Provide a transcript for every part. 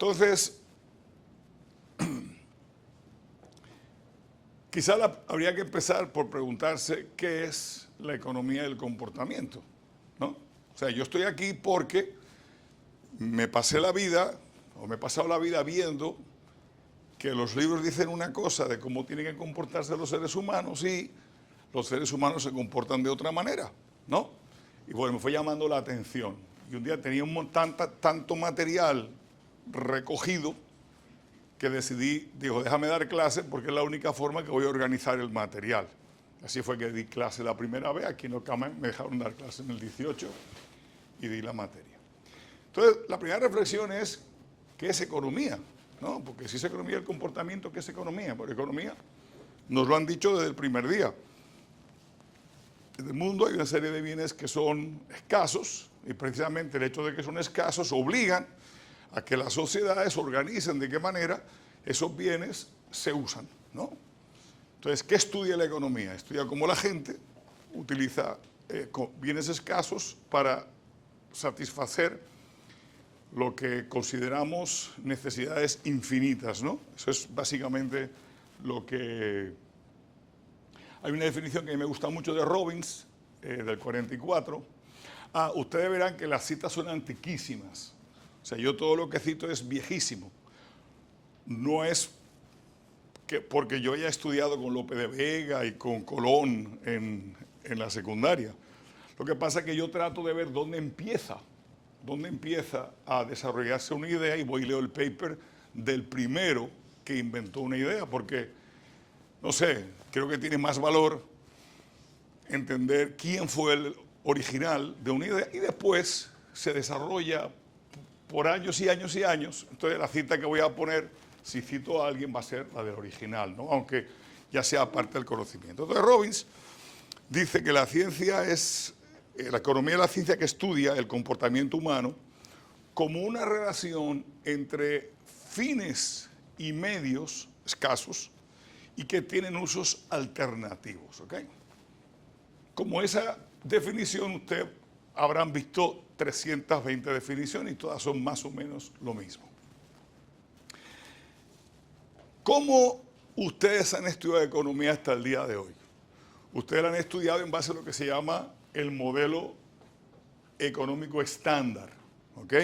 Entonces, quizá habría que empezar por preguntarse qué es la economía del comportamiento, ¿no? O sea, yo estoy aquí porque me pasé la vida, o me he pasado la vida viendo que los libros dicen una cosa de cómo tienen que comportarse los seres humanos y los seres humanos se comportan de otra manera, ¿no? Y bueno, me fue llamando la atención. Y un día tenía tanto material recogido que decidí, digo, déjame dar clase porque es la única forma que voy a organizar el material. Así fue que di clase la primera vez, aquí en Ocamen me dejaron dar clase en el 18 y di la materia. Entonces, la primera reflexión es, ¿qué es economía? ¿No? Porque si es economía el comportamiento, ¿qué es economía? Porque economía nos lo han dicho desde el primer día. En el mundo hay una serie de bienes que son escasos y precisamente el hecho de que son escasos obligan a que las sociedades organicen de qué manera esos bienes se usan, ¿no? Entonces, ¿qué estudia la economía? Estudia cómo la gente utiliza bienes escasos para satisfacer lo que consideramos necesidades infinitas, ¿no? Eso es básicamente lo que... Hay una definición que a mí me gusta mucho de Robbins, del 44. Ustedes verán que las citas son antiquísimas. O sea, yo todo lo que cito es viejísimo. No es porque yo haya estudiado con Lope de Vega y con Colón en la secundaria. Lo que pasa es que yo trato de ver dónde empieza a desarrollarse una idea y voy y leo el paper del primero que inventó una idea, porque, no sé, creo que tiene más valor entender quién fue el original de una idea y después se desarrolla por años y años y años. Entonces la cita que voy a poner, si cito a alguien, va a ser la del original, ¿no? Aunque ya sea parte del conocimiento. Entonces Robbins dice que la ciencia es, la economía es la ciencia que estudia el comportamiento humano como una relación entre fines y medios escasos y que tienen usos alternativos, ¿ok? Como esa definición, ustedes habrán visto 320 definiciones y todas son más o menos lo mismo. ¿Cómo ustedes han estudiado economía hasta el día de hoy? Ustedes la han estudiado en base a lo que se llama el modelo económico estándar, ¿ok?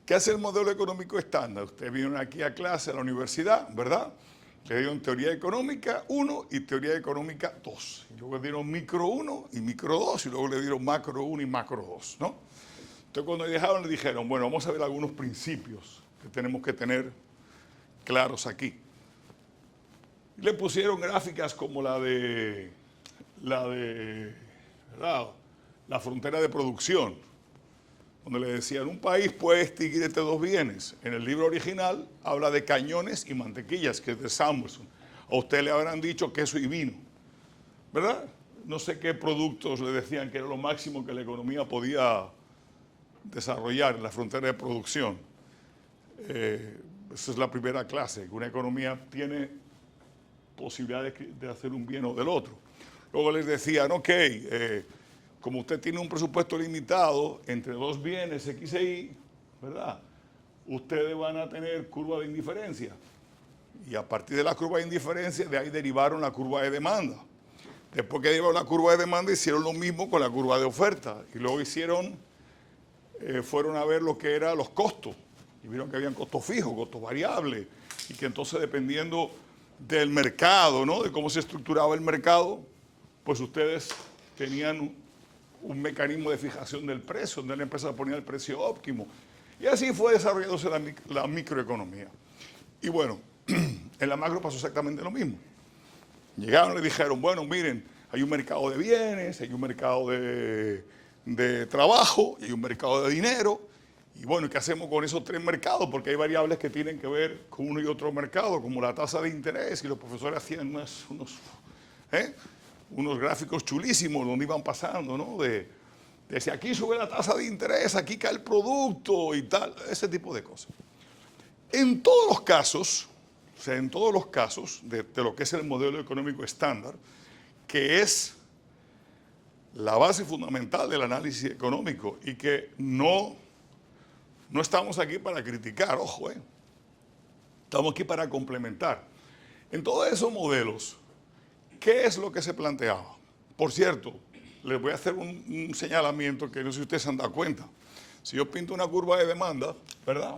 ¿Qué hace el modelo económico estándar? Ustedes vinieron aquí a clase a la universidad, ¿verdad? Le dieron teoría económica 1 y teoría económica 2. Y luego le dieron micro 1 y micro 2 y luego le dieron macro 1 y macro 2, ¿no? Entonces cuando dejaron le dijeron, bueno, vamos a ver algunos principios que tenemos que tener claros aquí. Y le pusieron gráficas como la de ¿verdad? La frontera de producción, donde le decían, un país puede distinguir entre dos bienes. En el libro original habla de cañones y mantequillas, que es de Samuelson. A usted le habrán dicho queso y vino, ¿verdad? No sé qué productos le decían que era lo máximo que la economía podía desarrollar en la frontera de producción. Esa es la primera clase, que una economía tiene posibilidades de hacer un bien o del otro. Luego les decían, ok, como usted tiene un presupuesto limitado entre dos bienes X e Y, ¿verdad? Ustedes van a tener curva de indiferencia. Y a partir de la curva de indiferencia, de ahí derivaron la curva de demanda. Después que derivaron la curva de demanda, hicieron lo mismo con la curva de oferta. Y luego fueron a ver lo que eran los costos. Y vieron que habían costos fijos, costos variables. Y que entonces, dependiendo del mercado, ¿no? De cómo se estructuraba el mercado, pues ustedes tenían un mecanismo de fijación del precio, donde la empresa ponía el precio óptimo. Y así fue desarrollándose la microeconomía. Y bueno, en la macro pasó exactamente lo mismo. Llegaron y le dijeron, bueno, miren, hay un mercado de bienes, hay un mercado de trabajo, y hay un mercado de dinero. Y bueno, ¿qué hacemos con esos tres mercados? Porque hay variables que tienen que ver con uno y otro mercado, como la tasa de interés, y los profesores hacían unos gráficos chulísimos donde iban pasando, ¿no? De si aquí sube la tasa de interés, aquí cae el producto y tal, ese tipo de cosas. En todos los casos, o sea, en todos los casos de lo que es el modelo económico estándar, que es la base fundamental del análisis económico y que no No estamos aquí para criticar, ojo, estamos aquí para complementar. En todos esos modelos, ¿qué es lo que se planteaba? Por cierto, les voy a hacer un señalamiento que no sé si ustedes se han dado cuenta. Si yo pinto una curva de demanda, ¿verdad?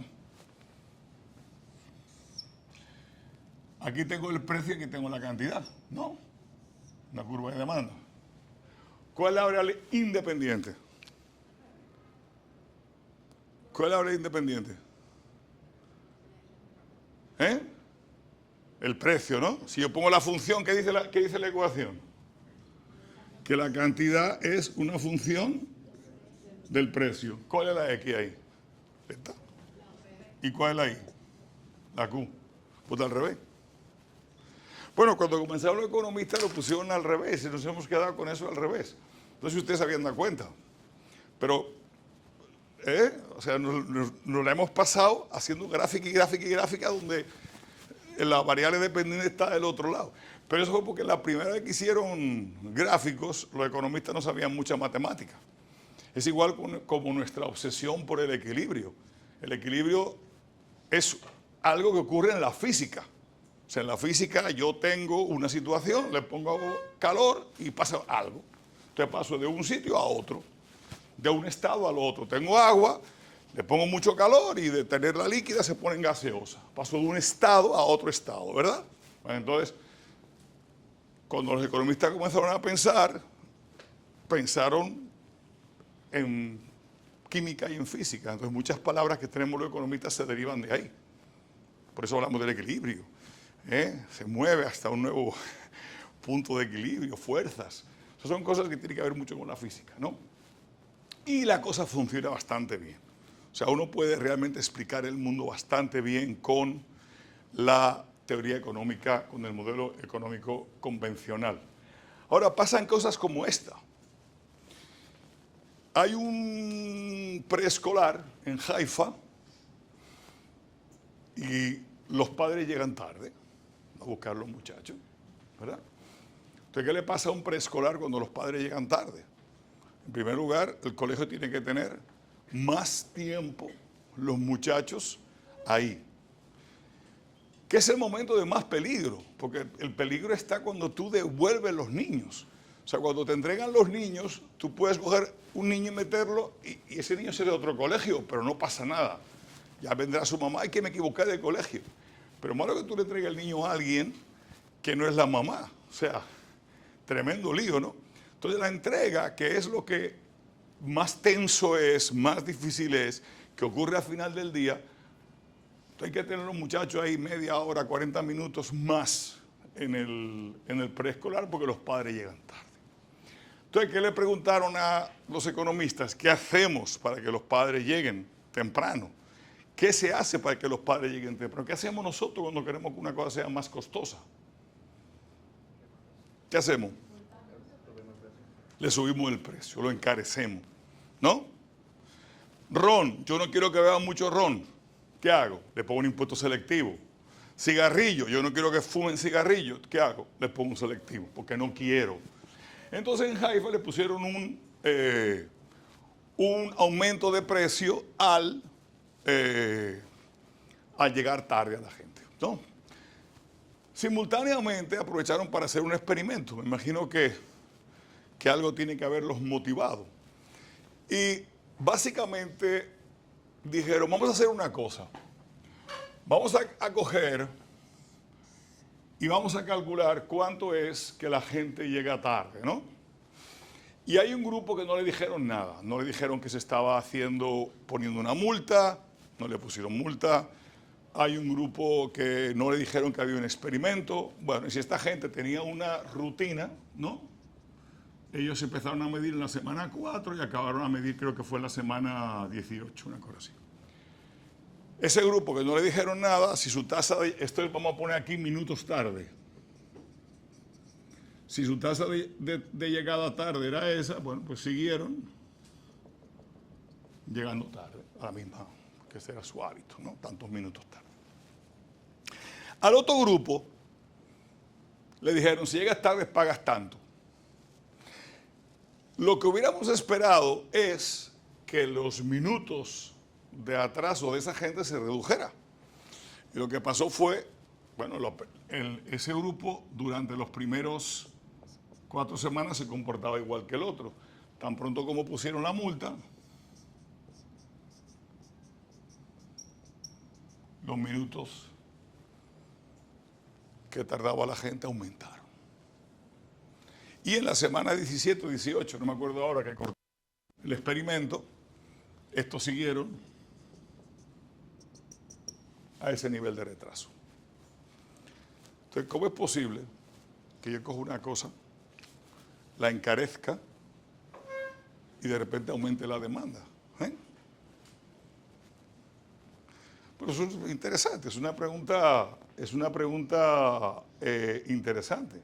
Aquí tengo el precio y aquí tengo la cantidad, ¿no? Una curva de demanda. ¿Cuál es la variable independiente? ¿Cuál es la variable independiente? El precio, ¿no? Si yo pongo la función, ¿qué dice la ecuación? Que la cantidad es una función del precio. ¿Cuál es la X ahí? ¿Esta? ¿Y cuál es la Y? La Q. Pues al revés. Bueno, cuando comenzaron los economistas lo pusieron al revés y nos hemos quedado con eso al revés. No sé si ustedes se habían dado cuenta. Pero, o sea, nos la hemos pasado haciendo gráfica y gráfica y gráfica donde la variable dependiente está del otro lado. Pero eso fue porque la primera vez que hicieron gráficos, los economistas no sabían mucha matemática. Es igual como nuestra obsesión por el equilibrio. El equilibrio es algo que ocurre en la física. O sea, en la física yo tengo una situación, le pongo calor y pasa algo. Entonces paso de un sitio a otro, de un estado al otro. Tengo agua, le pongo mucho calor y de tenerla líquida se pone en gaseosa. Paso de un estado a otro estado, ¿verdad? Bueno, entonces, cuando los economistas comenzaron a pensar, pensaron en química y en física. Entonces, muchas palabras que tenemos los economistas se derivan de ahí. Por eso hablamos del equilibrio. Se mueve hasta un nuevo punto de equilibrio, fuerzas. Esas son cosas que tienen que ver mucho con la física, ¿no? Y la cosa funciona bastante bien. O sea, uno puede realmente explicar el mundo bastante bien con la teoría económica, con el modelo económico convencional. Ahora, pasan cosas como esta. Hay un preescolar en Haifa y los padres llegan tarde a buscar a los muchachos, ¿verdad? Entonces, ¿qué le pasa a un preescolar cuando los padres llegan tarde? En primer lugar, el colegio tiene que tener más tiempo los muchachos ahí. Que es el momento de más peligro, porque el peligro está cuando tú devuelves los niños. O sea, cuando te entregan los niños, tú puedes coger un niño y meterlo y ese niño será de otro colegio, pero no pasa nada. Ya vendrá su mamá, ay, que me equivoqué de colegio. Pero malo que tú le entregues el niño a alguien que no es la mamá. O sea, tremendo lío, ¿no? Entonces la entrega, que es lo que más tenso es, más difícil es, que ocurre al final del día, hay que tener a los muchachos ahí media hora, 40 minutos más en el preescolar porque los padres llegan tarde. Entonces, ¿qué le preguntaron a los economistas? ¿Qué hacemos para que los padres lleguen temprano? ¿Qué se hace para que los padres lleguen temprano? ¿Qué hacemos nosotros cuando queremos que una cosa sea más costosa? ¿Qué hacemos? Le subimos el precio, lo encarecemos, ¿no? Ron, yo no quiero que beban mucho ron. ¿Qué hago? Le pongo un impuesto selectivo. Cigarrillo, yo no quiero que fumen cigarrillos. ¿Qué hago? Le pongo un selectivo, porque no quiero. Entonces en Haifa le pusieron un aumento de precio al llegar tarde a la gente, ¿no? Simultáneamente aprovecharon para hacer un experimento. Me imagino que algo tiene que haberlos motivado. Y básicamente dijeron, vamos a hacer una cosa. Vamos a coger y vamos a calcular cuánto es que la gente llega tarde, ¿no? Y hay un grupo que no le dijeron nada. No le dijeron que se estaba poniendo una multa, no le pusieron multa. Hay un grupo que no le dijeron que había un experimento. Bueno, y si esta gente tenía una rutina, ¿no? Ellos empezaron a medir en la semana 4 y acabaron a medir, creo que fue en la semana 18, una cosa así. Ese grupo que no le dijeron nada, si su tasa esto vamos a poner aquí minutos tarde. Si su tasa de llegada tarde era esa, bueno, pues siguieron llegando tarde, a la misma, que ese era su hábito, ¿no? Tantos minutos tarde. Al otro grupo le dijeron, si llegas tarde pagas tanto. Lo que hubiéramos esperado es que los minutos de atraso de esa gente se redujera. Y lo que pasó fue, bueno, ese grupo durante los primeros 4 semanas se comportaba igual que el otro. Tan pronto como pusieron la multa, los minutos que tardaba la gente aumentaron. Y en la semana 17 o 18, no me acuerdo ahora, que cortó el experimento, estos siguieron a ese nivel de retraso. Entonces, ¿cómo es posible que yo coja una cosa, la encarezca y de repente aumente la demanda? Pero eso es interesante, es una pregunta interesante.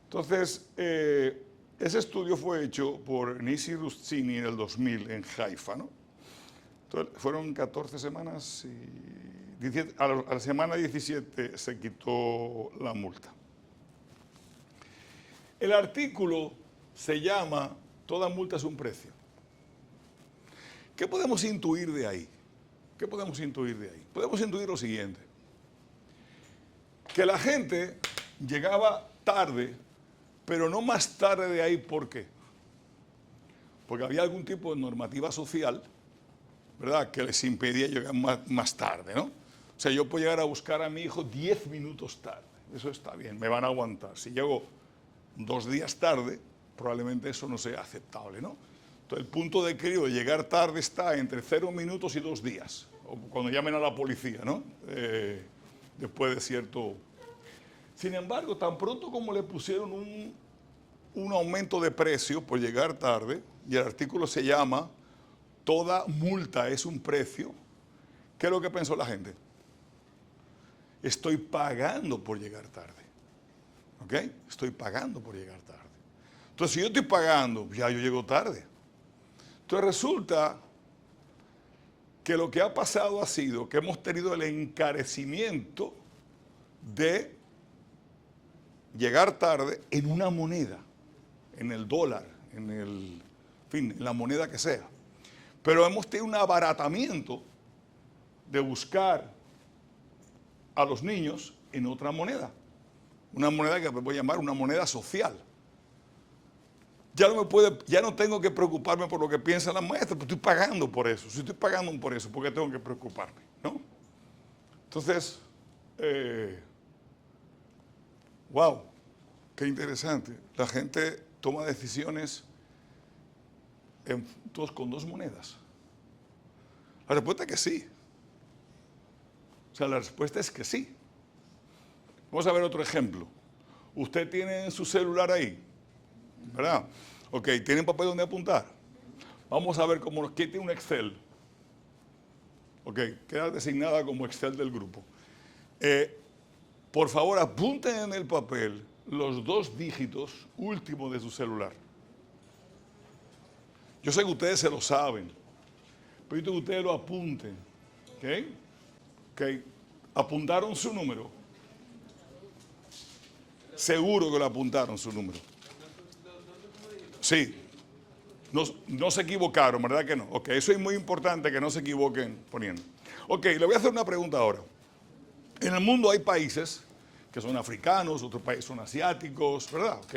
Entonces, ese estudio fue hecho por Nisi Rustini en el 2000 en Haifa, ¿no? Entonces, fueron 14 semanas y a la semana 17 se quitó la multa. El artículo se llama "Toda multa es un precio". ¿Qué podemos intuir de ahí? ¿Qué podemos intuir de ahí? Podemos intuir lo siguiente: que la gente llegaba tarde, pero no más tarde de ahí. ¿Por qué? Porque había algún tipo de normativa social, ¿verdad?, que les impedía llegar más tarde, ¿no? O sea, yo puedo llegar a buscar a mi hijo 10 minutos tarde. Eso está bien, me van a aguantar. Si llego 2 días tarde, probablemente eso no sea aceptable, ¿no? Entonces, el punto de equilibrio de llegar tarde está entre 0 minutos y 2 días, o cuando llamen a la policía, ¿no? Después de cierto... Sin embargo, tan pronto como le pusieron un aumento de precio por llegar tarde, y el artículo se llama "Toda multa es un precio", ¿qué es lo que pensó la gente? Estoy pagando por llegar tarde. ¿Ok? Estoy pagando por llegar tarde. Entonces, si yo estoy pagando, ya yo llego tarde. Entonces, resulta que lo que ha pasado ha sido que hemos tenido el encarecimiento de llegar tarde en una moneda, en el dólar, en la moneda que sea. Pero hemos tenido un abaratamiento de buscar a los niños en otra moneda. Una moneda que me voy a llamar una moneda social. Ya no tengo que preocuparme por lo que piensan las maestras, porque estoy pagando por eso. Si estoy pagando por eso, ¿por qué tengo que preocuparme? ¿No? Entonces, wow, qué interesante. La gente toma decisiones con 2 monedas. La respuesta es que sí. O sea, la respuesta es que sí. Vamos a ver otro ejemplo. Usted tiene su celular ahí, ¿verdad? Ok, ¿tiene papel donde apuntar? Vamos a ver qué tiene un Excel. Ok, queda designada como Excel del grupo. Por favor, apunten en el papel los 2 dígitos últimos de su celular. Yo sé que ustedes se lo saben, pero yo quiero que ustedes lo apunten. ¿Ok? Ok, ¿apuntaron su número? Seguro que lo apuntaron su número. Sí. No se equivocaron, ¿verdad que no? Ok, eso es muy importante, que no se equivoquen poniendo. Ok, le voy a hacer una pregunta ahora. En el mundo hay países que son africanos, otros países son asiáticos, ¿verdad? Ok.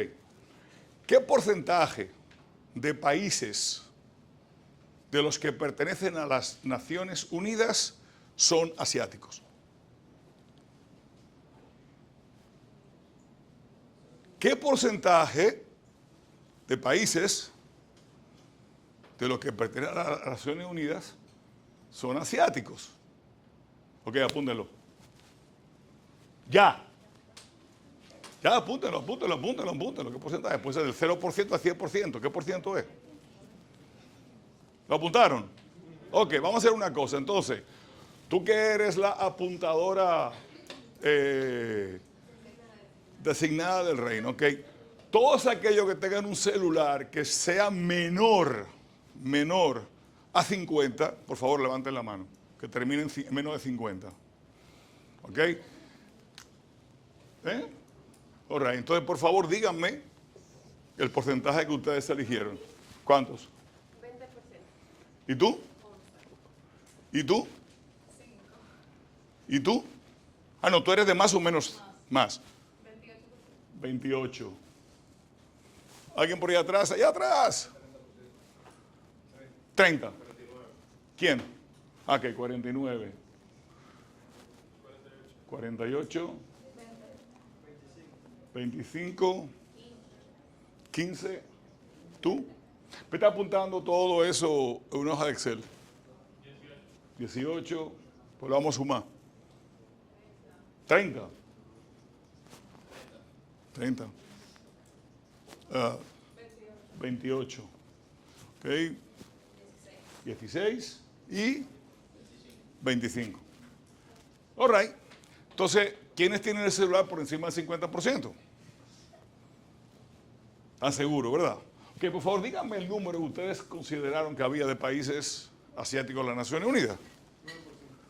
¿Qué porcentaje de países de los que pertenecen a las Naciones Unidas son asiáticos? ¿Qué porcentaje de países de los que pertenecen a las Naciones Unidas son asiáticos? Ok, apúntenlo. Ya, apúntenlo. ¿Qué porcentaje? Puede ser del 0% al 100%. ¿Qué por ciento es? ¿Lo apuntaron? Ok, vamos a hacer una cosa. Entonces, tú que eres la apuntadora designada del reino, ¿ok? Todos aquellos que tengan un celular que sea menor a 50, por favor levanten la mano, que termine en menos de 50. ¿Ok? All right. Entonces, por favor, díganme el porcentaje que ustedes eligieron. ¿Cuántos? 20%. ¿Y tú? ¿Y tú? ¿Y tú? Ah, no, tú eres de más o menos más. 28. ¿Alguien por ahí atrás? ¡Allá atrás! 30. ¿Quién? Ah, ok, 49. 48. 25. 15. ¿Tú? Me está apuntando todo eso en una hoja de Excel. 18. Pues lo vamos a sumar. 30. 30. 28. Ok. 16 y 25. All right. Entonces, ¿quiénes tienen el celular por encima del 50%? Están seguros, ¿verdad? Ok, por favor, díganme el número que ustedes consideraron que había de países asiáticos en las Naciones Unidas.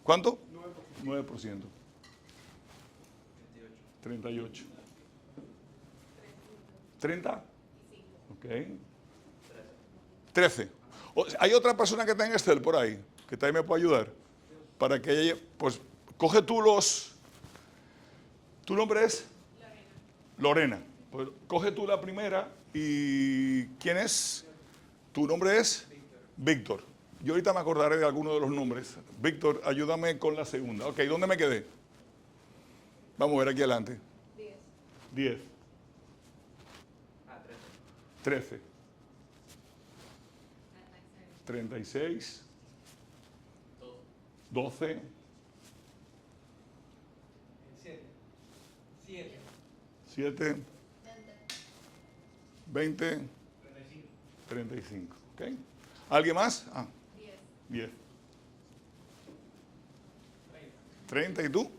¿Cuánto? 9%. 38. 30. Ok. 13. ¿Hay otra persona que está en Excel por ahí? Que también me puede ayudar. Para que ella, pues, coge tú los... ¿Tu nombre es? Lorena. Pues, coge tú la primera y... ¿Quién es? ¿Tu nombre es? Víctor. Yo ahorita me acordaré de alguno de los nombres. Víctor, ayúdame con la segunda. Ok, ¿dónde me quedé? Vamos a ver aquí adelante. 10. 13. 36. 12. 7. 20. 35. ¿Ok? ¿Alguien más? 10. 30 y tú?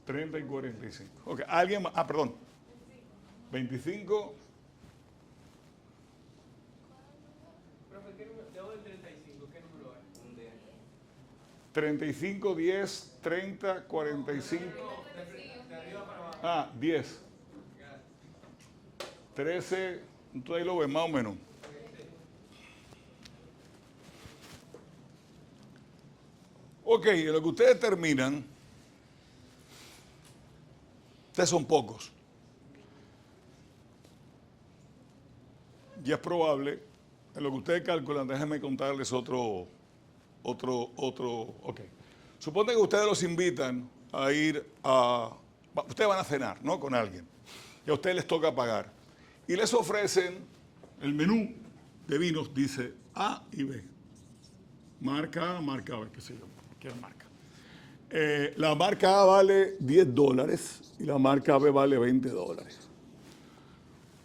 30 y 45. Ok, ¿alguien más? Perdón. 25. Profe, ¿qué número? Debajo del 35, ¿qué número hay? 35, 10, 30, 45. De arriba para abajo. 10. 13. Tú ahí lo ves más o menos. Ok, lo que ustedes terminan, ustedes son pocos. Y es probable, en lo que ustedes calculan, déjenme contarles otro, ok. Supone que ustedes los invitan a ir a, ustedes van a cenar, ¿no? Con alguien. Y a ustedes les toca pagar. Y les ofrecen el menú de vinos, dice A y B. Marca A, marca B, qué sé yo, cualquier marca. La marca A vale $10 y la marca B vale $20.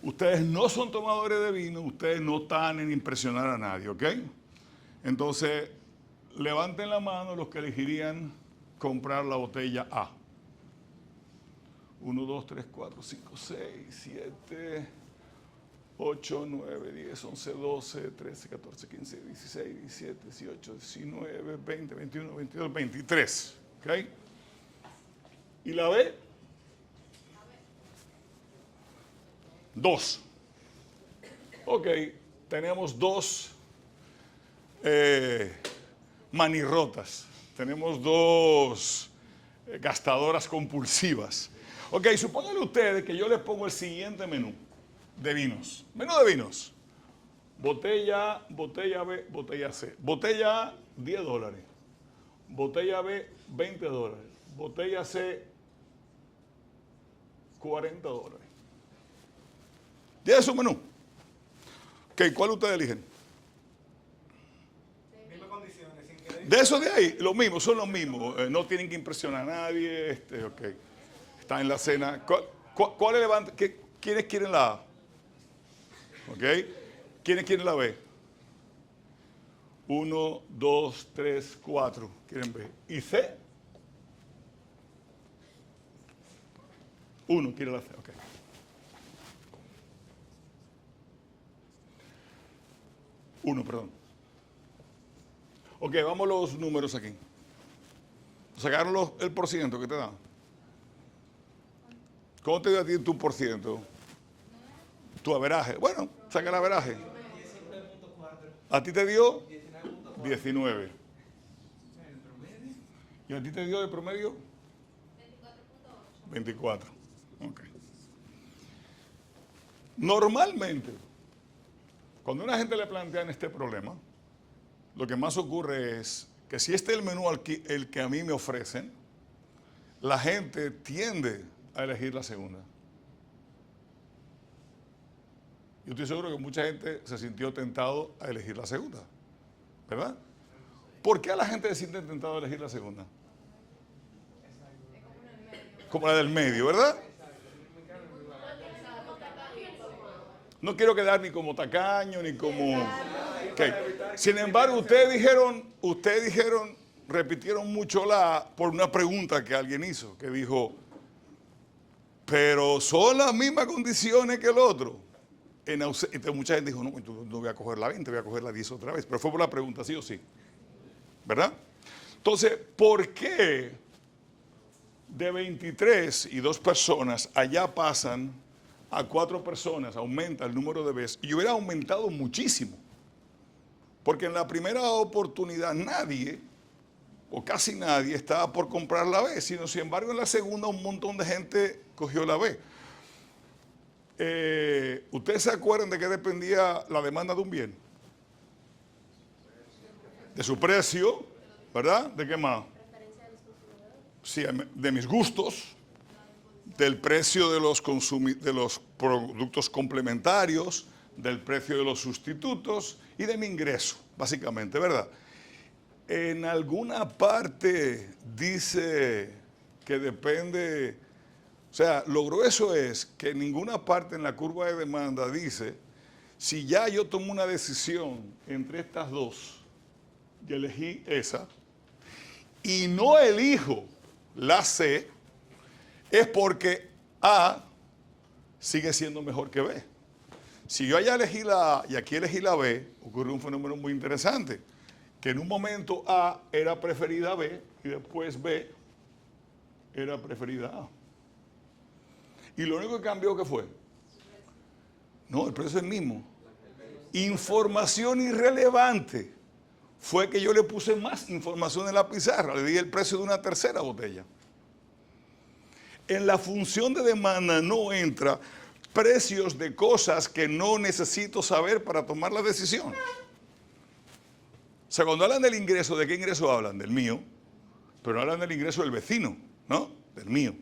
Ustedes no son tomadores de vino, ustedes no están en impresionar a nadie, ¿ok? Entonces, levanten la mano los que elegirían comprar la botella A. 1, 2, 3, 4, 5, 6, 7, 8, 9, 10, 11, 12, 13, 14, 15, 16, 17, 18, 19, 20, 21, 22, 23. ¿Ok? ¿Y la B? 2. Ok, tenemos 2 manirrotas. Tenemos 2 gastadoras compulsivas. Ok, supónganle ustedes que yo les pongo el siguiente menú de vinos. Menú de vinos. Botella A, botella B, botella C. Botella A, $10. Botella B, $20. Botella C, $40. ¿Ya es su menú? Ok, ¿cuál ustedes eligen? Mismas condiciones, sin querer. De eso de ahí, lo mismo, son los mismos. No tienen que impresionar a nadie. Ok. Están en la cena. ¿Cuál levanta? ¿Quiénes quieren la A? Ok. ¿Quiénes quieren la B? 1, 2, 3, 4. ¿Quieren B? ¿Y C? 1 quiere la C. Ok. Uno, perdón. Ok, vamos los números aquí. Sacaron el porciento que te da. ¿Cómo te dio a ti tu porciento? Tu averaje. Bueno, saca el averaje. 19.4. ¿A ti te dio? 19. ¿Y a ti te dio de promedio? 24. Ok. Normalmente, cuando a una gente le plantean este problema, lo que más ocurre es que si este es el menú el que a mí me ofrecen, la gente tiende a elegir la segunda. Yo estoy seguro que mucha gente se sintió tentado a elegir la segunda, ¿verdad? ¿Por qué a la gente se siente tentado a elegir la segunda? Como la del medio, ¿verdad? No quiero quedar ni como tacaño, ni como... Okay. Sin embargo, ustedes dijeron, repitieron mucho por una pregunta que alguien hizo, que dijo, pero son las mismas condiciones que el otro. Entonces, mucha gente dijo, no, no voy a coger la 20, voy a coger la 10 otra vez. Pero fue por la pregunta, sí o sí. ¿Verdad? Entonces, ¿por qué de 23 y 2 personas allá pasan a 4 personas, aumenta el número de veces? Y hubiera aumentado muchísimo. Porque en la primera oportunidad nadie, o casi nadie, estaba por comprar la B, sino sin embargo en la segunda un montón de gente cogió la B. ¿Ustedes se acuerdan de qué dependía la demanda de un bien? De su precio, ¿verdad? ¿De qué más? Sí, de mis gustos, del precio de los productos complementarios, del precio de los sustitutos y de mi ingreso, básicamente, ¿verdad? En alguna parte dice que depende, o sea, lo grueso es que en ninguna parte en la curva de demanda dice, si ya yo tomo una decisión entre estas dos y elegí esa, y no elijo la C, es porque A sigue siendo mejor que B. Si yo allá elegí la A y aquí elegí la B, ocurre un fenómeno muy interesante, que en un momento A era preferida a B y después B era preferida a A. Y lo único que cambió, ¿qué fue? No, el precio es el mismo. Información irrelevante fue que yo le puse más información en la pizarra, le di el precio de una tercera botella. En la función de demanda no entra precios de cosas que no necesito saber para tomar la decisión. O sea, cuando hablan del ingreso, ¿de qué ingreso hablan? Del mío, pero no hablan del ingreso del vecino, ¿no? Del mío.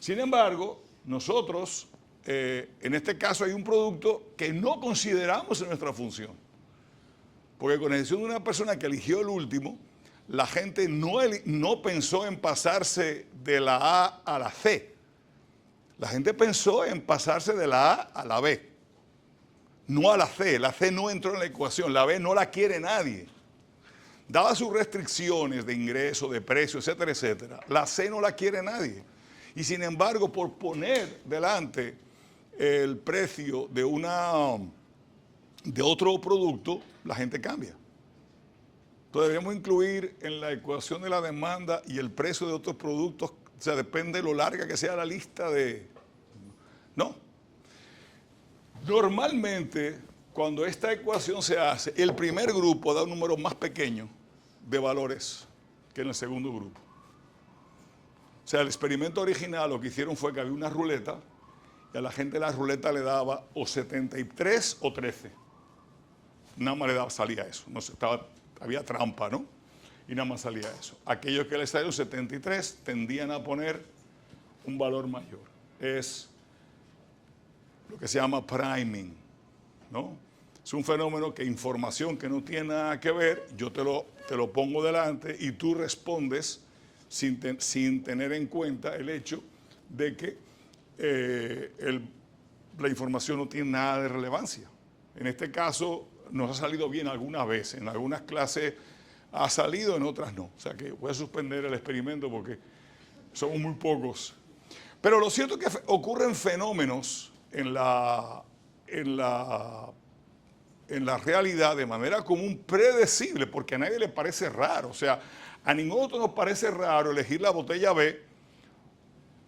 Sin embargo, nosotros, en este caso hay un producto que no consideramos en nuestra función. Porque con excepción de una persona que eligió el último, la gente no pensó en pasarse de la A a la C. La gente pensó en pasarse de la A a la B, no a la C. La C no entró en la ecuación, la B no la quiere nadie. Dadas sus restricciones de ingreso, de precio, etcétera, etcétera, la C no la quiere nadie. Y sin embargo, por poner delante el precio de otro producto, la gente cambia. Entonces debemos incluir en la ecuación de la demanda y el precio de otros productos, o sea, depende de lo larga que sea la lista de... No. Normalmente, cuando esta ecuación se hace, el primer grupo da un número más pequeño de valores que en el segundo grupo. O sea, el experimento original lo que hicieron fue que había una ruleta y a la gente la ruleta le daba o 73 o 13. Nada más salía eso. No sé, había trampa, ¿no? Y nada más salía eso. Aquellos que les salieron 73 tendían a poner un valor mayor. Es lo que se llama priming, ¿no? Es un fenómeno que información que no tiene nada que ver, yo te lo pongo delante y tú respondes sin tener en cuenta el hecho de que la información no tiene nada de relevancia. En este caso nos ha salido bien algunas veces, en algunas clases ha salido, en otras no. O sea que voy a suspender el experimento porque somos muy pocos. Pero lo cierto es que ocurren fenómenos en la realidad de manera común, predecible, porque a nadie le parece raro. O sea, a ningún otro nos parece raro elegir la botella B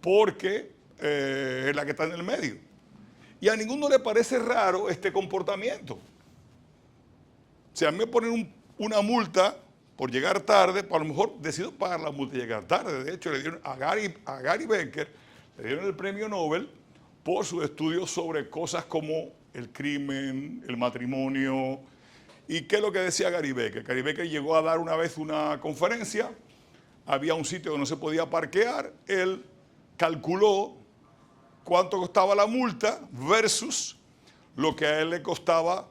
porque es la que está en el medio. Y a ninguno le parece raro este comportamiento. O sea, a mí me ponen una multa por llegar tarde, pues a lo mejor decidió pagar la multa y llegar tarde. De hecho, le dieron a Gary Becker, le dieron el premio Nobel por sus estudios sobre cosas como el crimen, el matrimonio. ¿Y qué es lo que decía Gary Becker? Gary Becker llegó a dar una vez una conferencia, había un sitio que no se podía parquear, él calculó cuánto costaba la multa versus lo que a él le costaba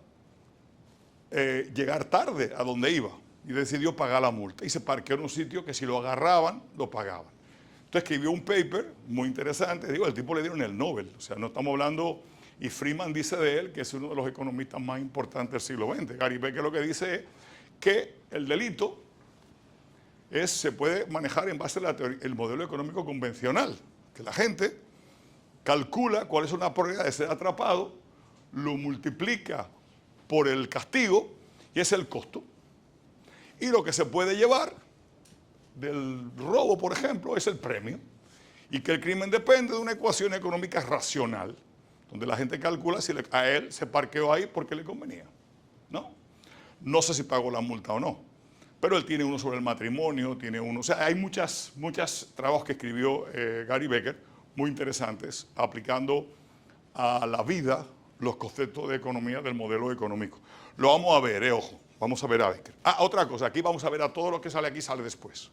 llegar tarde a donde iba. Y decidió pagar la multa. Y se parqueó en un sitio que si lo agarraban, lo pagaban. Entonces escribió un paper muy interesante. Digo, el tipo le dieron el Nobel. O sea, no estamos hablando... Y Friedman dice de él que es uno de los economistas más importantes del siglo XX. Gary Becker lo que dice es que el delito se puede manejar en base al modelo económico convencional. Que la gente calcula cuáles son las probabilidades de ser atrapado, lo multiplica por el castigo y es el costo. Y lo que se puede llevar del robo, por ejemplo, es el premio. Y que el crimen depende de una ecuación económica racional, donde la gente calcula si a él se parqueó ahí porque le convenía. No sé si pagó la multa o no, pero él tiene uno sobre el matrimonio, tiene uno... O sea, hay muchos trabajos que escribió Gary Becker, muy interesantes, aplicando a la vida los conceptos de economía del modelo económico. Lo vamos a ver, ojo. Vamos a ver a Becker. Otra cosa, aquí vamos a ver a todo lo que sale aquí, sale después.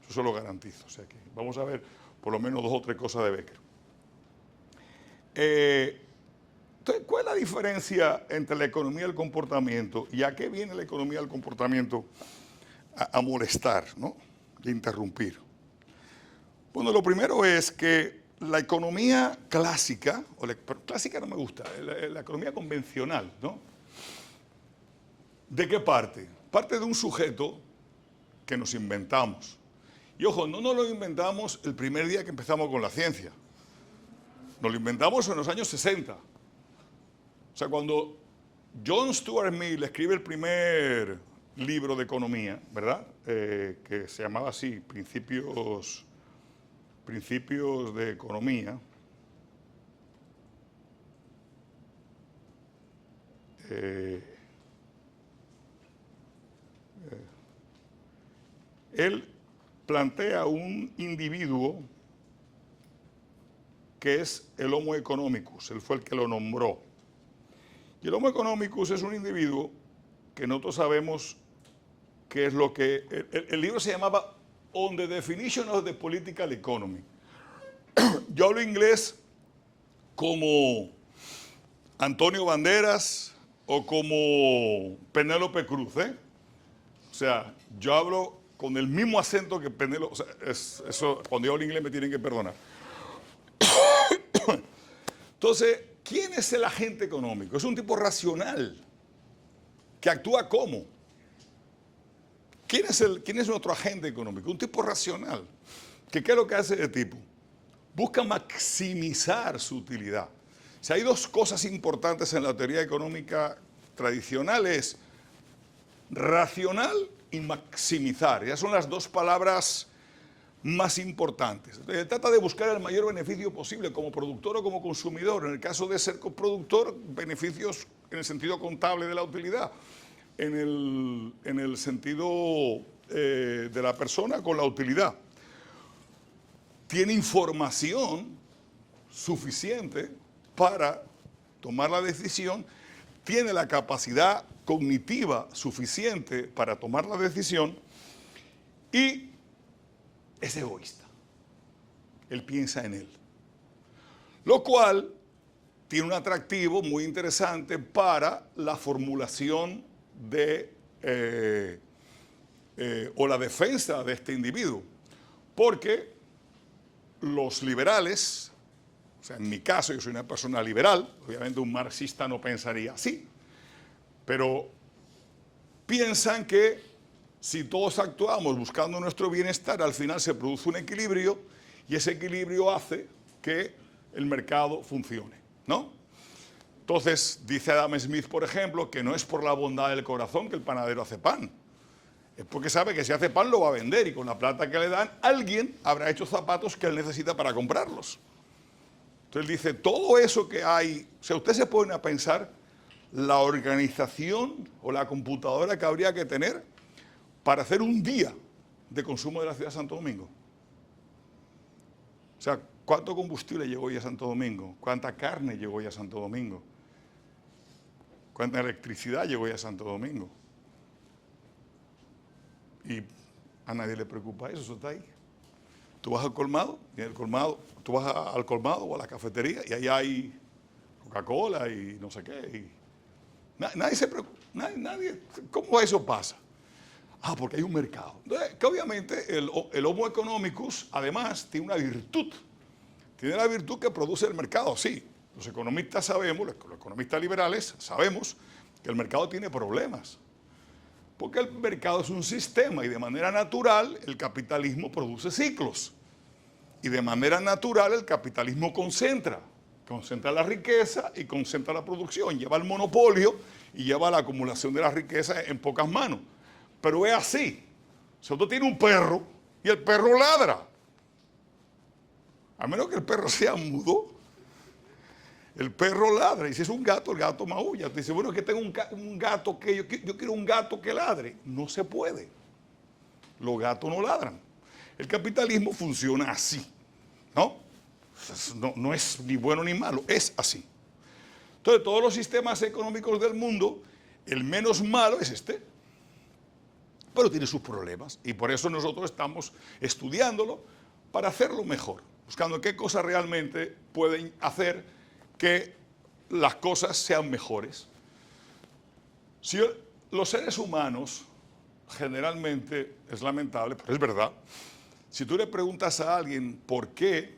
Eso se lo garantizo. O sea que vamos a ver por lo menos 2 o 3 cosas de Becker. Entonces, ¿cuál es la diferencia entre la economía del comportamiento y a qué viene la economía del comportamiento a molestar, ¿no? Y a interrumpir? Bueno, lo primero es que la economía clásica, clásica no me gusta, la economía convencional, ¿no? ¿De qué parte? Parte de un sujeto que nos inventamos. Y ojo, no nos lo inventamos el primer día que empezamos con la ciencia. Nos lo inventamos en los años 60. O sea, cuando John Stuart Mill escribe el primer libro de economía, ¿verdad? Que se llamaba así, Principios de Economía. Él plantea un individuo que es el Homo economicus, él fue el que lo nombró. Y el Homo economicus es un individuo que nosotros sabemos qué es lo que... El libro se llamaba On the Definition of the Political Economy. Yo hablo inglés como Antonio Banderas o como Penélope Cruz, O sea, yo hablo con el mismo acento que Penélope, o sea, eso, cuando yo hablo inglés me tienen que perdonar. Entonces, ¿quién es el agente económico? Es un tipo racional, que actúa como. ¿Quién es nuestro agente económico? Un tipo racional. ¿Qué es lo que hace ese tipo? Busca maximizar su utilidad. Si hay 2 cosas importantes en la teoría económica tradicional, es racional y maximizar. Esas son las 2 palabras más importantes. Entonces, trata de buscar el mayor beneficio posible como productor o como consumidor. En el caso de ser coproductor, beneficios en el sentido contable de la utilidad. En el sentido de la persona con la utilidad. Tiene información suficiente para tomar la decisión, tiene la capacidad cognitiva suficiente para tomar la decisión y es egoísta. Él piensa en él. Lo cual tiene un atractivo muy interesante para la formulación o la defensa de este individuo. Porque los liberales, o sea, en mi caso yo soy una persona liberal, obviamente un marxista no pensaría así, pero piensan que si todos actuamos buscando nuestro bienestar, al final se produce un equilibrio y ese equilibrio hace que el mercado funcione, ¿no? Entonces, dice Adam Smith, por ejemplo, que no es por la bondad del corazón que el panadero hace pan. Es porque sabe que si hace pan lo va a vender y con la plata que le dan, alguien habrá hecho zapatos que él necesita para comprarlos. Entonces dice, todo eso que hay, o sea, usted se pone a pensar la organización o la computadora que habría que tener para hacer un día de consumo de la ciudad de Santo Domingo. O sea, ¿cuánto combustible llegó ya a Santo Domingo? ¿Cuánta carne llegó ya a Santo Domingo? ¿Cuánta electricidad llegó ya a Santo Domingo? Y a nadie le preocupa eso está ahí. Tú vas al colmado, y en el colmado, tú vas al colmado o a la cafetería y ahí hay Coca-Cola y no sé qué. Y nadie se preocupa, nadie, ¿cómo eso pasa? Ah, porque hay un mercado. Entonces, que obviamente el Homo economicus, además, tiene una virtud. Tiene la virtud que produce el mercado, sí. Los economistas sabemos, los economistas liberales sabemos que el mercado tiene problemas. Porque el mercado es un sistema y de manera natural el capitalismo produce ciclos. Y de manera natural el capitalismo concentra la riqueza y concentra la producción, lleva el monopolio y lleva la acumulación de la riqueza en pocas manos. Pero es así. Si usted tiene un perro y el perro ladra, a menos que el perro sea mudo, el perro ladra. Y si es un gato, el gato maulla. Te dice, bueno, es que tengo un gato que yo quiero un gato que ladre. No se puede. Los gatos no ladran. El capitalismo funciona así, ¿no? No es ni bueno ni malo, es así. Entonces, todos los sistemas económicos del mundo, el menos malo es este. Pero tiene sus problemas. Y por eso nosotros estamos estudiándolo para hacerlo mejor. Buscando qué cosas realmente pueden hacer que las cosas sean mejores. Si los seres humanos, generalmente, es lamentable, pero es verdad, si tú le preguntas a alguien por qué,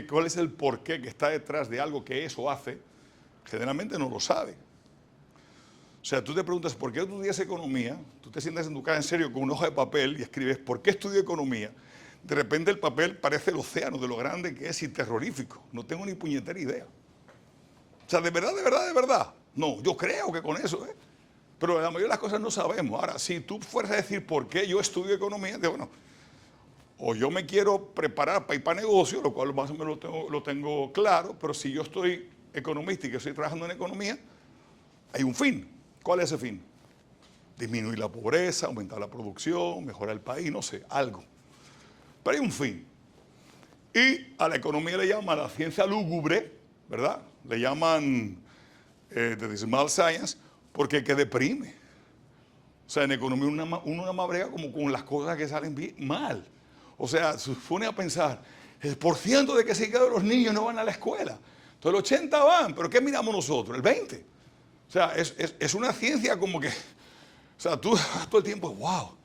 cuál es el porqué que está detrás de algo que es o hace, generalmente no lo sabe. O sea, tú te preguntas, ¿por qué tú estudias economía? Tú te sientas en tu casa en serio con una hoja de papel y escribes, ¿por qué estudio economía? De repente el papel parece el océano de lo grande que es y terrorífico. No tengo ni puñetera idea. O sea, de verdad. No, yo creo que con eso, Pero la mayoría de las cosas no sabemos. Ahora, si tú fueras a decir por qué yo estudio economía, digo, bueno, o yo me quiero preparar para ir para negocio, lo cual más o menos lo tengo claro, pero si yo estoy economista y que estoy trabajando en economía, hay un fin. ¿Cuál es ese fin? Disminuir la pobreza, aumentar la producción, mejorar el país, no sé, algo. Pero hay un fin. Y a la economía le llaman la ciencia lúgubre, ¿verdad? Le llaman the dismal science, porque que deprime. O sea, en economía uno nada más brega como con las cosas que salen bien, mal. O sea, se pone a pensar, el % de que se quedan los niños no van a la escuela. Entonces el 80 van, pero ¿qué miramos nosotros? El 20. O sea, es una ciencia como que, o sea, tú todo el tiempo, wow.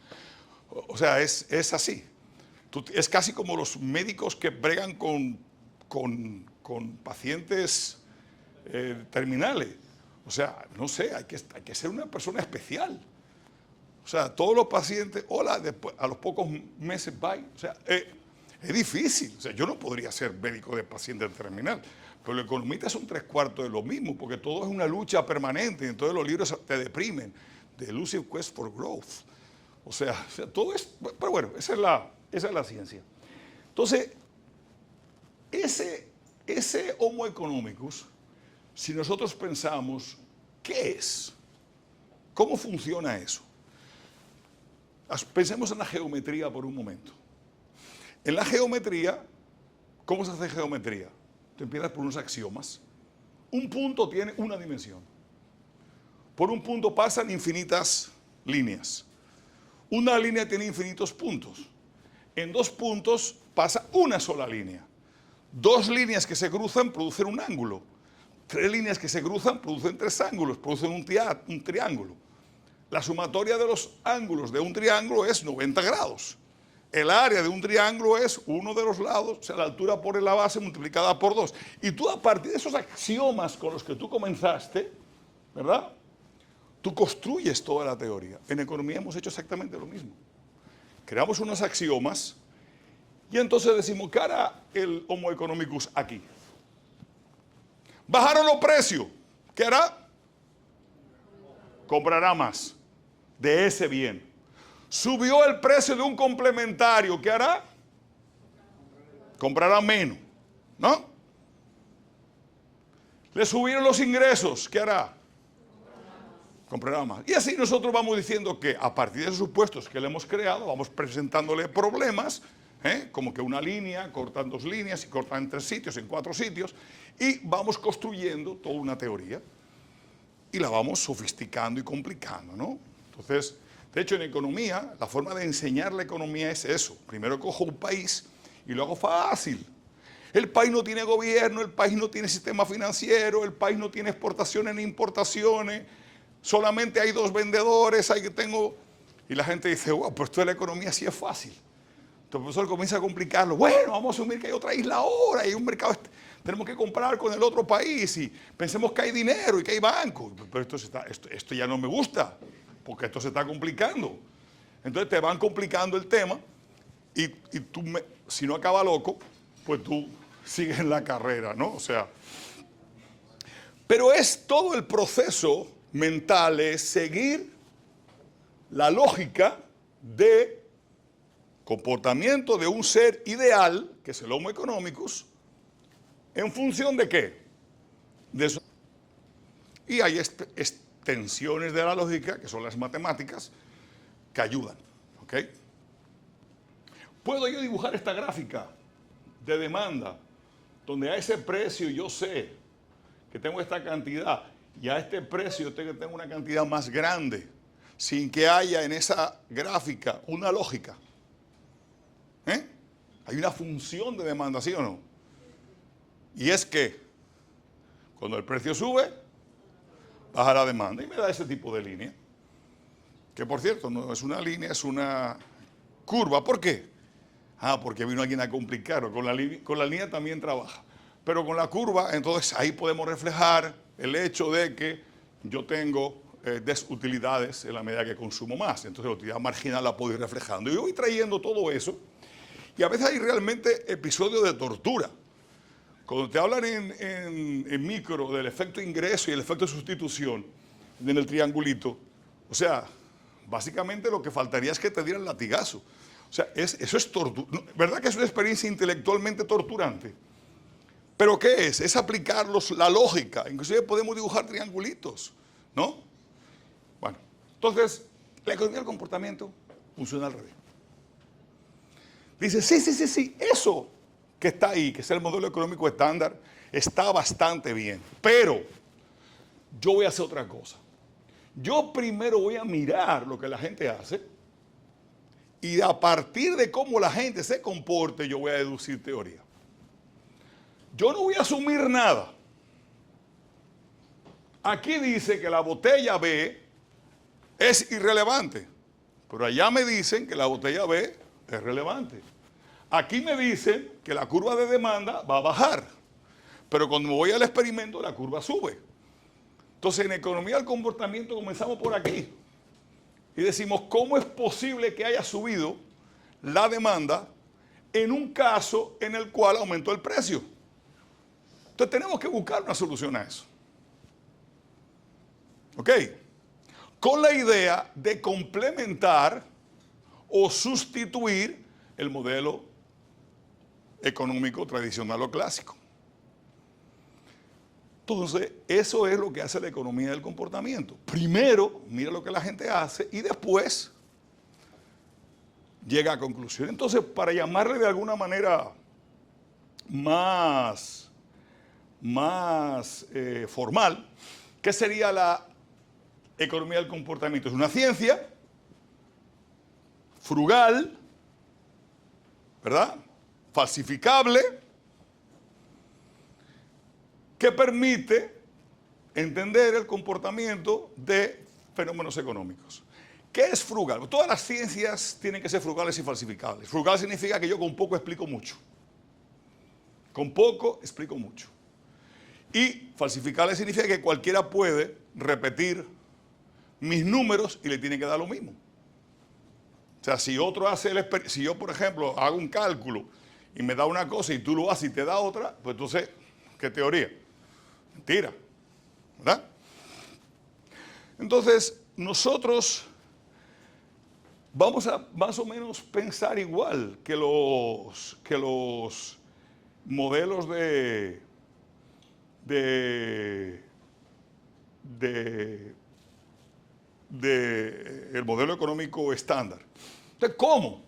O sea, es así. Es casi como los médicos que bregan con pacientes terminales. O sea, no sé, hay que ser una persona especial. O sea, todos los pacientes, hola, después, a los pocos meses, bye. O sea, es difícil. O sea, yo no podría ser médico de paciente terminal. Pero el economista son 3/4 de lo mismo, porque todo es una lucha permanente. Entonces los libros te deprimen. The Elusive Quest for Growth. O sea, todo es... Pero bueno, esa es la ciencia. Entonces, ese Homo economicus, si nosotros pensamos, ¿qué es? ¿Cómo funciona eso? Pensemos en la geometría por un momento. En la geometría, ¿cómo se hace geometría? Tú empiezas por unos axiomas. Un punto tiene una dimensión. Por un punto pasan infinitas líneas. Una línea tiene infinitos puntos. En 2 puntos pasa una sola línea. 2 líneas que se cruzan producen un ángulo. 3 líneas que se cruzan producen 3 ángulos, producen un triángulo. La sumatoria de los ángulos de un triángulo es 90 grados. El área de un triángulo es uno de los lados, o sea, la altura por la base multiplicada por 2. Y tú a partir de esos axiomas con los que tú comenzaste, ¿verdad? Tú construyes toda la teoría. En economía hemos hecho exactamente lo mismo. Creamos unos axiomas y entonces decimos, ¿qué hará el Homo economicus aquí? Bajaron los precios. ¿Qué hará? Comprará más de ese bien. Subió el precio de un complementario. ¿Qué hará? Comprará menos. ¿No? Le subieron los ingresos, ¿qué hará? Comprará más. Y así nosotros vamos diciendo que a partir de esos supuestos que le hemos creado, vamos presentándole problemas, como que una línea, cortan dos líneas y cortan en 3 sitios, en 4 sitios, y vamos construyendo toda una teoría y la vamos sofisticando y complicando, ¿no? Entonces, de hecho, en economía, la forma de enseñar la economía es eso. Primero cojo un país y lo hago fácil. El país no tiene gobierno, el país no tiene sistema financiero, el país no tiene exportaciones ni importaciones, solamente hay 2 vendedores, y la gente dice, wow, pero esto de la economía sí es fácil. Entonces el profesor comienza a complicarlo. Bueno, vamos a asumir que hay otra isla ahora, hay un mercado, tenemos que comprar con el otro país y pensemos que hay dinero y que hay bancos. Pero esto ya no me gusta, porque esto se está complicando. Entonces te van complicando el tema y tú, si no acaba loco, pues tú sigues en la carrera, ¿no? O sea, pero es todo el proceso mental, es seguir la lógica de comportamiento de un ser ideal, que es el Homo economicus, ¿en función de qué? De eso. Y hay extensiones de la lógica, que son las matemáticas, que ayudan, ¿ok? ¿Puedo yo dibujar esta gráfica de demanda, donde a ese precio yo sé que tengo esta cantidad y a este precio yo tengo una cantidad más grande, sin que haya en esa gráfica una lógica? Hay una función de demanda, ¿sí o no? Y es que cuando el precio sube, baja la demanda y me da ese tipo de línea. Que por cierto, no es una línea, es una curva. ¿Por qué? Porque vino alguien a complicarlo. Con la línea también trabaja. Pero con la curva, entonces ahí podemos reflejar el hecho de que yo tengo desutilidades en la medida que consumo más. Entonces la utilidad marginal la puedo ir reflejando. Y yo voy trayendo todo eso. Y a veces hay realmente episodios de tortura. Cuando te hablan en micro del efecto ingreso y el efecto sustitución en el triangulito, o sea, básicamente lo que faltaría es que te dieran latigazo. O sea, eso es tortura. ¿Verdad que es una experiencia intelectualmente torturante? ¿Pero qué es? Es aplicar la lógica. Inclusive podemos dibujar triangulitos, ¿no? Bueno, entonces, la economía del comportamiento funciona al revés. Dice, sí, eso que está ahí, que es el modelo económico estándar, está bastante bien. Pero yo voy a hacer otra cosa. Yo primero voy a mirar lo que la gente hace y a partir de cómo la gente se comporte, yo voy a deducir teoría. Yo no voy a asumir nada. Aquí dice que la botella B es irrelevante, pero allá me dicen que la botella B es relevante. Aquí me dicen que la curva de demanda va a bajar, pero cuando me voy al experimento la curva sube. Entonces en economía del comportamiento comenzamos por aquí y decimos, ¿cómo es posible que haya subido la demanda en un caso en el cual aumentó el precio? Entonces tenemos que buscar una solución a eso. ¿Ok? Con la idea de complementar o sustituir el modelo económico tradicional o clásico. Entonces, eso es lo que hace la economía del comportamiento. Primero, mira lo que la gente hace y después llega a conclusión. Entonces, para llamarle de alguna manera más formal, ¿qué sería la economía del comportamiento? Es una ciencia frugal, ¿verdad? Falsificable, que permite entender el comportamiento de fenómenos económicos. ¿Qué es frugal? Todas las ciencias tienen que ser frugales y falsificables. Frugal significa que yo con poco explico mucho. Con poco explico mucho. Y falsificable significa que cualquiera puede repetir mis números y le tiene que dar lo mismo. O sea, si otro hace si yo, por ejemplo, hago un cálculo y me da una cosa y tú lo haces y te da otra, pues entonces, ¿qué teoría? Mentira, ¿verdad? Entonces, nosotros vamos a más o menos pensar igual que los modelos de de el modelo económico estándar. Entonces, ¿cómo?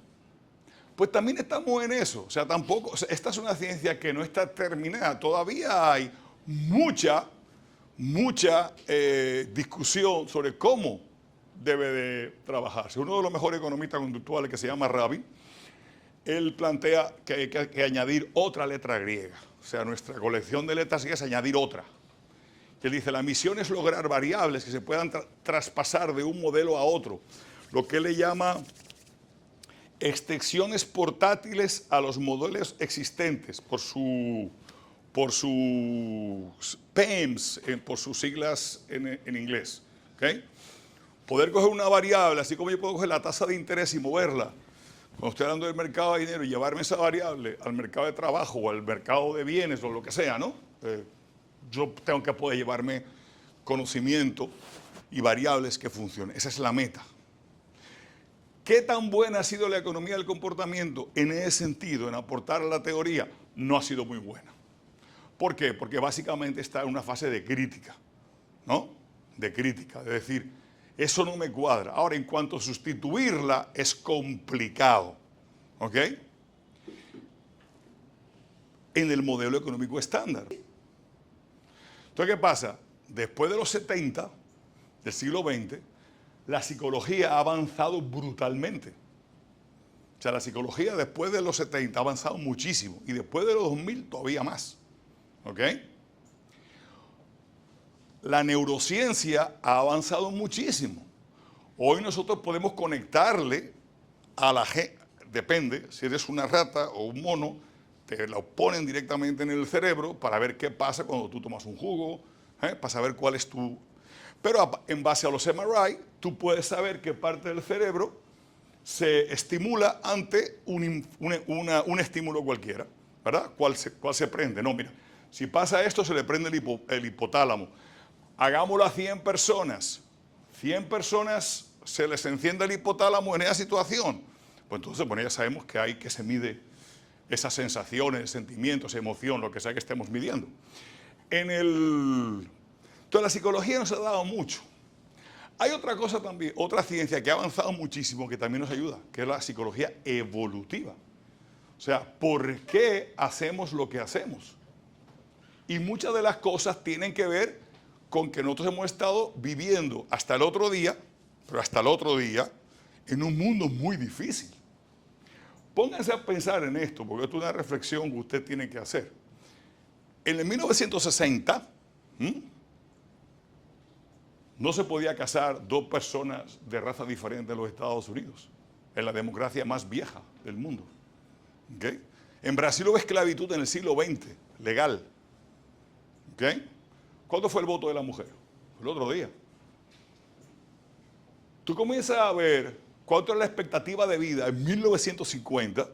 Pues también estamos en eso. O sea, tampoco, o sea, esta es una ciencia que no está terminada. Todavía hay mucha discusión sobre cómo debe de trabajarse. Uno de los mejores economistas conductuales, que se llama Rabin, él plantea que hay que añadir otra letra griega. O sea, nuestra colección de letras griegas es añadir otra. Él dice, la misión es lograr variables que se puedan traspasar de un modelo a otro. Lo que él le llama extensiones portátiles a los modelos existentes por sus PEMS, por sus siglas en inglés. ¿Okay? Poder coger una variable, así como yo puedo coger la tasa de interés y moverla, cuando estoy hablando del mercado de dinero, y llevarme esa variable al mercado de trabajo o al mercado de bienes o lo que sea, ¿no? Yo tengo que poder llevarme conocimiento y variables que funcionen. Esa es la meta. ¿Qué tan buena ha sido la economía del comportamiento en ese sentido, en aportar a la teoría? No ha sido muy buena. ¿Por qué? Porque básicamente está en una fase de crítica, ¿no? De crítica, de decir, eso no me cuadra. Ahora, en cuanto a sustituirla, es complicado, ¿ok? En el modelo económico estándar. Entonces, ¿qué pasa? Después de los 70 del siglo XX, la psicología ha avanzado brutalmente. O sea, la psicología después de los 70 ha avanzado muchísimo y después de los 2000 todavía más. ¿Ok? La neurociencia ha avanzado muchísimo. Hoy nosotros podemos conectarle a la gente, depende, si eres una rata o un mono, te lo ponen directamente en el cerebro para ver qué pasa cuando tú tomas un jugo, para saber cuál es tu... Pero en base a los MRI, tú puedes saber qué parte del cerebro se estimula ante un estímulo cualquiera, ¿verdad? ¿Cuál se prende? No, mira, si pasa esto, se le prende el hipotálamo. Hagámoslo a 100 personas. 100 personas se les enciende el hipotálamo en esa situación. Pues entonces, bueno, ya sabemos que hay que se mide esas sensaciones, sentimientos, emoción, lo que sea que estemos midiendo. Entonces, la psicología nos ha dado mucho. Hay otra cosa también, otra ciencia que ha avanzado muchísimo que también nos ayuda, que es la psicología evolutiva. O sea, ¿por qué hacemos lo que hacemos? Y muchas de las cosas tienen que ver con que nosotros hemos estado viviendo hasta el otro día, pero hasta el otro día, en un mundo muy difícil. Pónganse a pensar en esto, porque esto es una reflexión que usted tiene que hacer. En el 1960, no se podía casar dos personas de raza diferente en los Estados Unidos, en la democracia más vieja del mundo. ¿Okay? En Brasil hubo esclavitud en el siglo XX, legal. ¿Okay? ¿Cuándo fue el voto de la mujer? El otro día. Tú comienzas a ver cuánto era la expectativa de vida en 1950,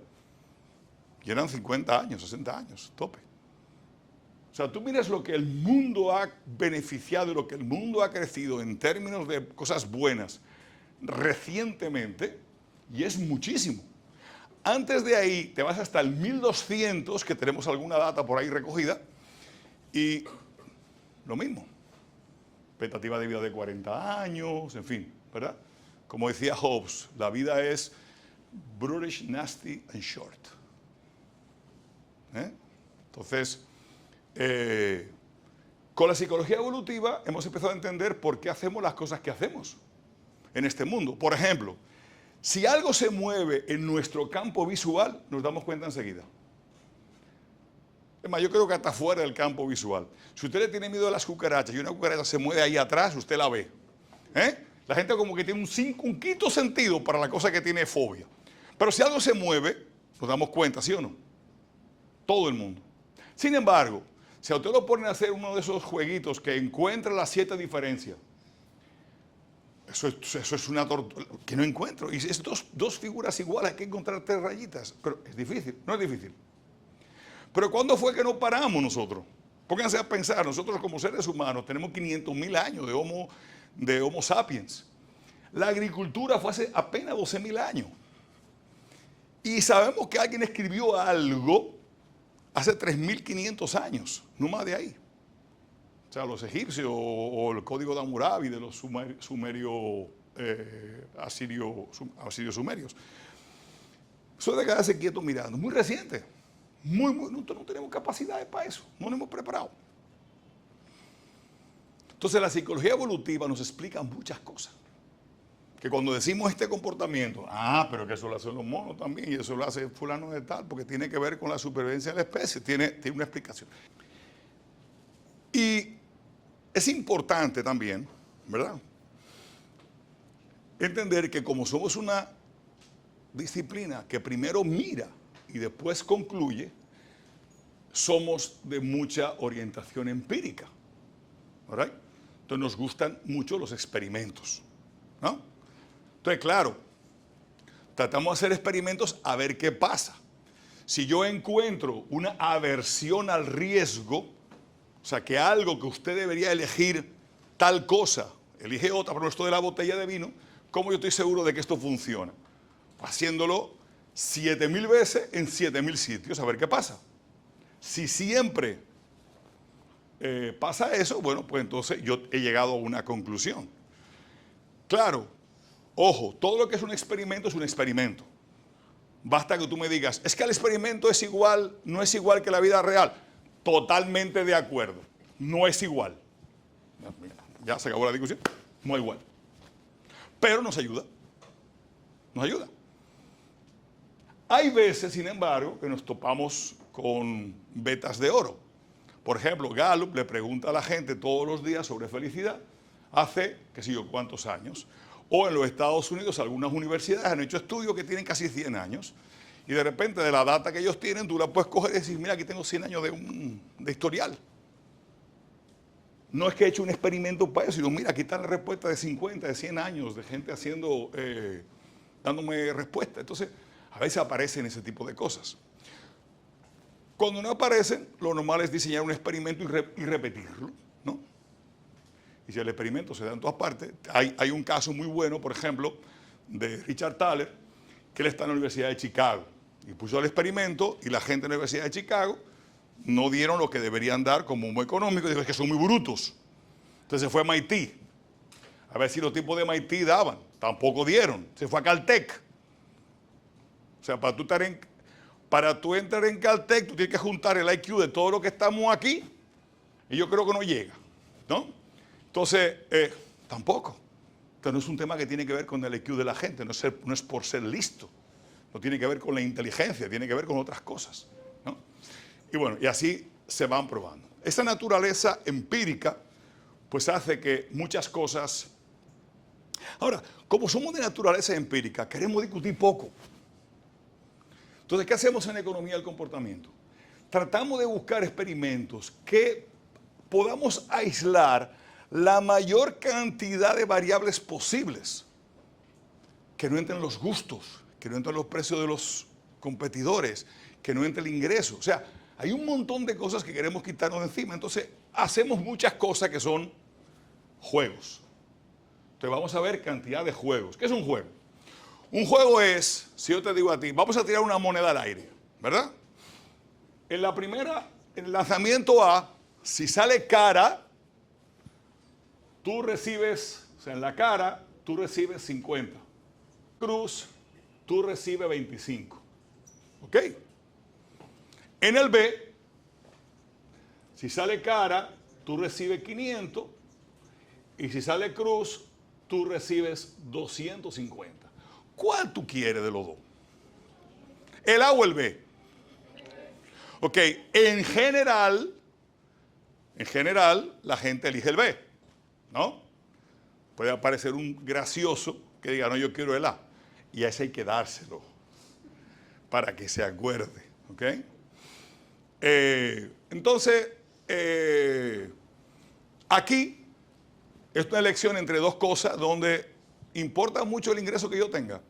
y eran 50 años, 60 años, tope. O sea, tú miras lo que el mundo ha beneficiado y lo que el mundo ha crecido en términos de cosas buenas recientemente, y es muchísimo. Antes de ahí, te vas hasta el 1200, que tenemos alguna data por ahí recogida, y lo mismo. Expectativa de vida de 40 años, en fin, ¿verdad? Como decía Hobbes, la vida es brutish, nasty and short. Entonces, con la psicología evolutiva hemos empezado a entender por qué hacemos las cosas que hacemos en este mundo. Por ejemplo, si algo se mueve en nuestro campo visual, nos damos cuenta enseguida. Es más, yo creo que hasta fuera del campo visual. Si usted le tiene miedo a las cucarachas y una cucaracha se mueve ahí atrás, usted la ve. La gente como que tiene un quinto sentido para la cosa que tiene fobia. Pero si algo se mueve, nos damos cuenta, ¿sí o no? Todo el mundo. Sin embargo, si a usted lo ponen a hacer uno de esos jueguitos que encuentra las 7 diferencias, eso es una tortura que no encuentro. Y es dos figuras iguales, hay que encontrar 3 rayitas. Pero es difícil, no es difícil. Pero ¿cuándo fue que no paramos nosotros? Pónganse a pensar, nosotros como seres humanos tenemos 500.000 años de Homo sapiens. La agricultura fue hace apenas 12.000 años. Y sabemos que alguien escribió algo hace 3.500 años, no más de ahí. O sea, los egipcios o el código de Hammurabi de los asirio-sumerios. Eso de quedarse quieto mirando, muy reciente. Nosotros no tenemos capacidades para eso, no nos hemos preparado. Entonces la psicología evolutiva nos explica muchas cosas. Que cuando decimos este comportamiento, pero que eso lo hacen los monos también, y eso lo hace fulano de tal, porque tiene que ver con la supervivencia de la especie, tiene una explicación. Y es importante también, ¿verdad?, entender que como somos una disciplina que primero mira y después concluye, somos de mucha orientación empírica, ¿verdad? Entonces nos gustan mucho los experimentos, ¿no? Entonces, claro, tratamos de hacer experimentos a ver qué pasa. Si yo encuentro una aversión al riesgo, o sea, que algo que usted debería elegir tal cosa, elige otra, por ejemplo, esto de la botella de vino, ¿cómo yo estoy seguro de que esto funciona? Haciéndolo 7000 veces en 7000 sitios, a ver qué pasa. Si siempre pasa eso, bueno, pues entonces yo he llegado a una conclusión. Claro, ojo, todo lo que es un experimento es un experimento. Basta que tú me digas, es que el experimento es igual, no es igual que la vida real. Totalmente de acuerdo, no es igual. Ya se acabó la discusión, no es igual. Pero nos ayuda, nos ayuda. Hay veces, sin embargo, que nos topamos con vetas de oro. Por ejemplo, Gallup le pregunta a la gente todos los días sobre felicidad, hace, qué sé yo, cuántos años. O en los Estados Unidos, algunas universidades han hecho estudios que tienen casi 100 años. Y de repente, de la data que ellos tienen, tú la puedes coger y decir, mira, aquí tengo 100 años de historial. No es que he hecho un experimento para eso, sino mira, aquí está la respuesta de 50, de 100 años, de gente haciendo, dándome respuesta. Entonces, a veces aparecen ese tipo de cosas. Cuando no aparecen, lo normal es diseñar un experimento y repetirlo, ¿no? Y si el experimento se da en todas partes, hay un caso muy bueno, por ejemplo, de Richard Thaler, que él está en la Universidad de Chicago. Y puso el experimento y la gente en la Universidad de Chicago no dieron lo que deberían dar como muy económico, y dijo, es que son muy brutos. Entonces se fue a MIT, a ver si los tipos de MIT daban. Tampoco dieron. Se fue a Caltech. O sea, para tú entrar en Caltech, tú tienes que juntar el IQ de todo lo que estamos aquí, y yo creo que no llega, ¿no? Entonces, tampoco. Entonces no es un tema que tiene que ver con el IQ de la gente, no es por ser listo, no tiene que ver con la inteligencia, tiene que ver con otras cosas, ¿no? Y bueno, y así se van probando. Esa naturaleza empírica, pues hace que muchas cosas... Ahora, como somos de naturaleza empírica, queremos discutir poco. Entonces, ¿qué hacemos en economía del comportamiento? Tratamos de buscar experimentos que podamos aislar la mayor cantidad de variables posibles, que no entren los gustos, que no entren los precios de los competidores, que no entre el ingreso. O sea, hay un montón de cosas que queremos quitarnos de encima. Entonces, hacemos muchas cosas que son juegos. Entonces, vamos a ver cantidad de juegos. ¿Qué es un juego? Un juego es, si yo te digo a ti, vamos a tirar una moneda al aire, ¿verdad? En la primera, en el lanzamiento A, si sale cara, tú recibes, o sea, en la cara, tú recibes 50. Cruz, tú recibes 25. ¿Ok? En el B, si sale cara, tú recibes 500. Y si sale cruz, tú recibes 250. ¿Cuál tú quieres de los dos? ¿El A o el B? Ok, en general, la gente elige el B, ¿no? Puede aparecer un gracioso que diga, no, yo quiero el A. Y a ese hay que dárselo para que se acuerde, ¿ok? Entonces, aquí es una elección entre dos cosas donde ¿importa mucho el ingreso que yo tenga?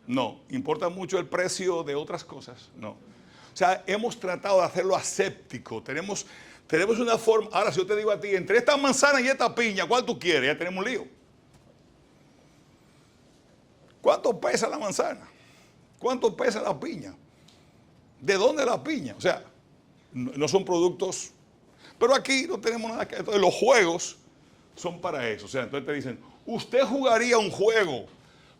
No. ¿Importa mucho el precio de otras cosas? No. O sea, hemos tratado de hacerlo aséptico. Tenemos una forma... Ahora, si yo te digo a ti, entre esta manzana y esta piña, ¿cuál tú quieres? Ya tenemos un lío. ¿Cuánto pesa la manzana? ¿Cuánto pesa la piña? ¿De dónde la piña? O sea, no son productos... Pero aquí no tenemos nada que... Entonces los juegos son para eso. O sea, entonces te dicen, usted jugaría un juego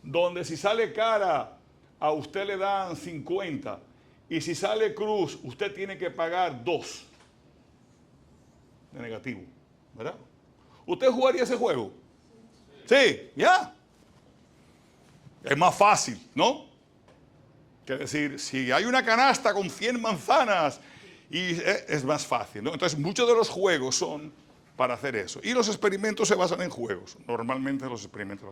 donde si sale cara, a usted le dan 50 y si sale cruz, usted tiene que pagar 2 de negativo, ¿verdad? ¿Usted jugaría ese juego? Sí, ya. Es más fácil, ¿no? Que decir, si hay una canasta con 100 manzanas, y es más fácil, ¿no? Entonces, muchos de los juegos son para hacer eso. Y los experimentos se basan en juegos. Normalmente los experimentos se basan